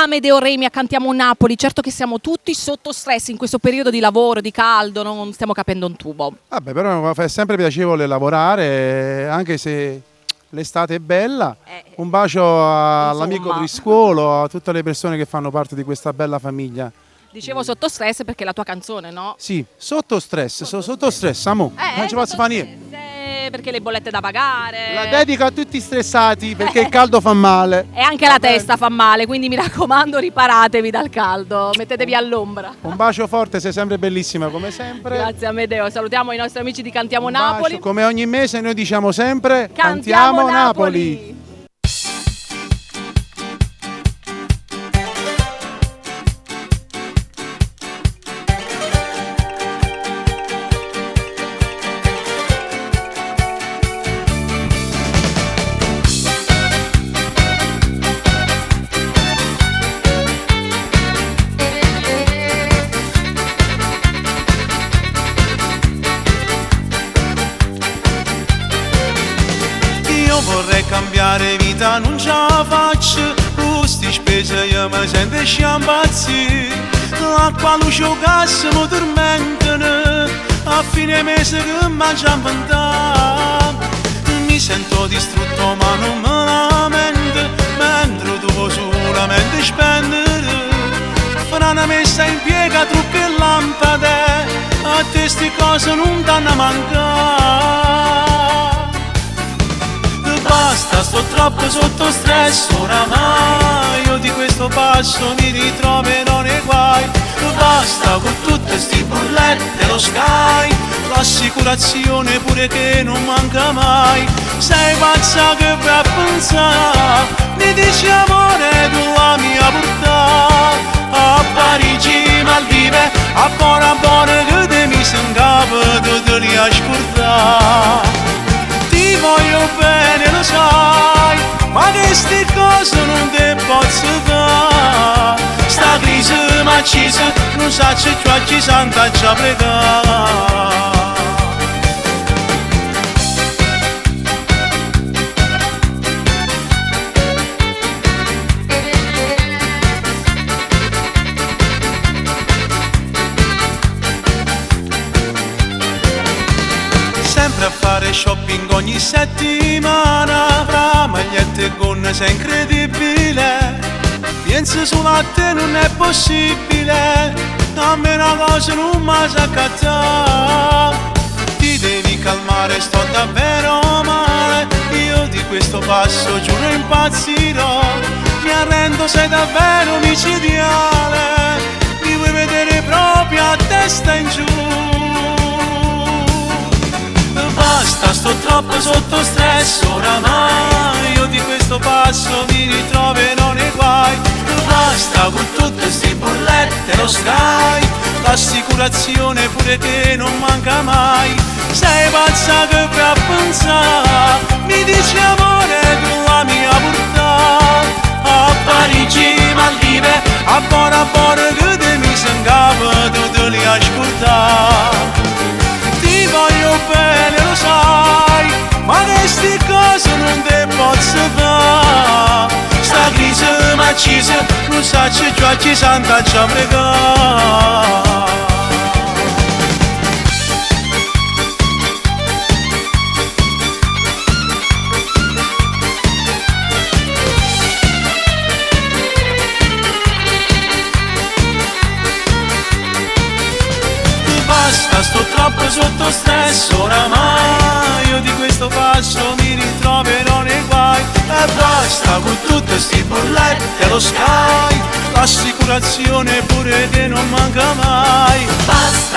Amedeo Remi a Cantiamo Napoli. Certo che siamo tutti sotto stress in questo periodo di lavoro, di caldo, non stiamo capendo un tubo. Vabbè, però è sempre piacevole lavorare, anche se l'estate è bella. Un bacio all'amico Briscuolo, a tutte le persone che fanno parte di questa bella famiglia. Dicevo sotto stress perché è la tua canzone, no? Sì, sotto stress, amo. Non ci posso fare niente. Perché le bollette da pagare. La dedico a tutti stressati perché il caldo fa male. E anche la testa fa male, quindi mi raccomando riparatevi dal caldo, mettetevi all'ombra. Un bacio forte, sei sempre bellissima come sempre. Grazie Amedeo, salutiamo i nostri amici di Cantiamo Napoli. Come ogni mese noi diciamo sempre Cantiamo Napoli. Vorrei cambiare vita, non ce la faccio. Queste spese io mi sento sciambazzi. L'acqua, luce o gas mi tormentano. A fine mese che mangiamo mi sento distrutto ma non me lamento. Mentre devo solamente spendere. Fra una messa in piega trucchi e lampade. A te sti cose non danno a mancare. Basta, sto troppo sotto stress oramai. Io di questo passo mi ritroverò nei guai. Basta con tutte sti bollette, lo Sky, l'assicurazione pure che non manca mai. Sei pazza che vai a pensare. Mi dici amore tu la mia portata a Parigi, Maldive, a buona buona che te mi sengava te li a scordare. Ti voglio bene, lo sai, ma queste cose non te posso dare. Sta crisi mi ha ucciso, non sa se ci santa già pregare. A fare shopping ogni settimana, fra magliette e gonne sei incredibile. Penso solo a te non è possibile, a me una cosa non mi sa accattare. Ti devi calmare, sto davvero male. Io di questo passo giuro impazzirò. Mi arrendo, sei davvero micidiale. Mi vuoi vedere proprio a testa in giù. Basta, sto troppo sotto stress oramai. Io di questo passo mi ritroverò nei guai. Basta con tutte sti bollette, lo Sky, l'assicurazione pure che non manca mai. Sei pazza che vai a pensare. Mi dici amore tu la mia portata a Parigi, Maldive, a buona buona che te mi sengava tu te li a scordare. Ti voglio bene, lo sai, ma queste cose non te posso dare. Sta crisi mi ha ucciso, non sa se ci santa già pregare. Sto troppo sotto stress oramai. Io di questo passo mi ritroverò nei guai. E basta con tutte sti bollette, lo Sky, l'assicurazione pure che non manca mai. Basta.